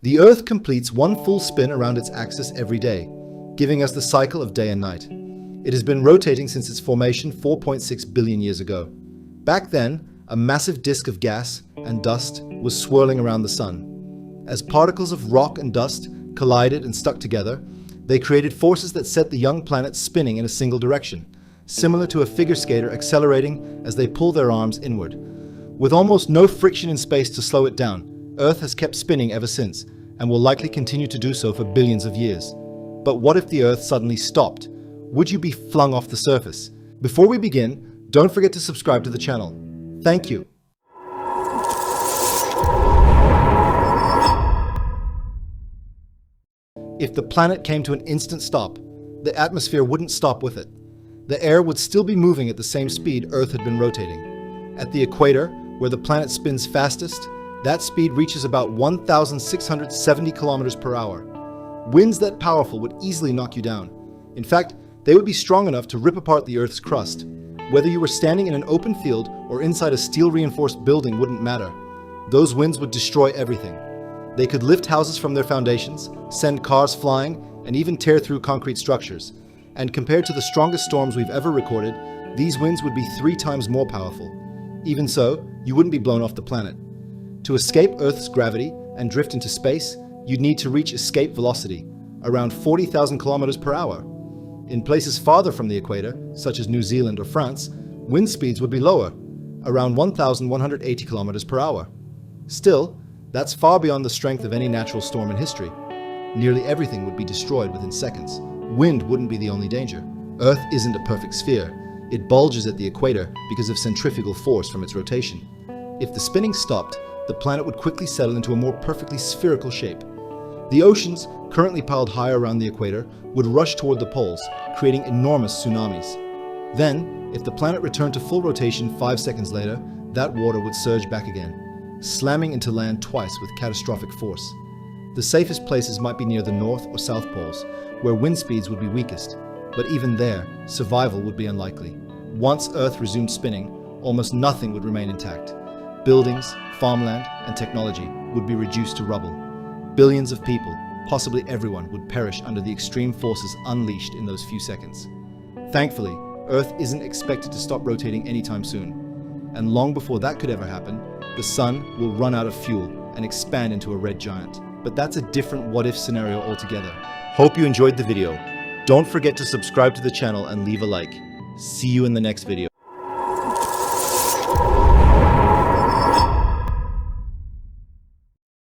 The Earth completes one full spin around its axis every day, giving us the cycle of day and night. It has been rotating since its formation 4.6 billion years ago. Back then, a massive disk of gas and dust was swirling around the sun. As particles of rock and dust collided and stuck together, they created forces that set the young planet spinning in a single direction, similar to a figure skater accelerating as they pull their arms inward. With almost no friction in space to slow it down, Earth has kept spinning ever since, and will likely continue to do so for billions of years. But what if the Earth suddenly stopped? Would you be flung off the surface? Before we begin, don't forget to subscribe to the channel. Thank you. If the planet came to an instant stop, the atmosphere wouldn't stop with it. The air would still be moving at the same speed Earth had been rotating. At the equator, where the planet spins fastest, that speed reaches about 1,670 kilometers per hour. Winds that powerful would easily knock you down. In fact, they would be strong enough to rip apart the Earth's crust. Whether you were standing in an open field or inside a steel-reinforced building wouldn't matter. Those winds would destroy everything. They could lift houses from their foundations, send cars flying, and even tear through concrete structures. And compared to the strongest storms we've ever recorded, these winds would be 3 times more powerful. Even so, you wouldn't be blown off the planet. To escape Earth's gravity and drift into space, you'd need to reach escape velocity, around 40,000 kilometers per hour. In places farther from the equator, such as New Zealand or France, wind speeds would be lower, around 1,180 kilometers per hour. Still, that's far beyond the strength of any natural storm in history. Nearly everything would be destroyed within seconds. Wind wouldn't be the only danger. Earth isn't a perfect sphere. It bulges at the equator because of centrifugal force from its rotation. If the spinning stopped, the planet would quickly settle into a more perfectly spherical shape. The oceans, currently piled high around the equator, would rush toward the poles, creating enormous tsunamis. Then, if the planet returned to full rotation 5 seconds later, that water would surge back again, slamming into land twice with catastrophic force. The safest places might be near the North or South Poles, where wind speeds would be weakest, but even there, survival would be unlikely. Once Earth resumed spinning, almost nothing would remain intact. Buildings, farmland, and technology would be reduced to rubble. Billions of people, possibly everyone, would perish under the extreme forces unleashed in those few seconds. Thankfully, Earth isn't expected to stop rotating anytime soon. And long before that could ever happen, the sun will run out of fuel and expand into a red giant. But that's a different what-if scenario altogether. Hope you enjoyed the video. Don't forget to subscribe to the channel and leave a like. See you in the next video.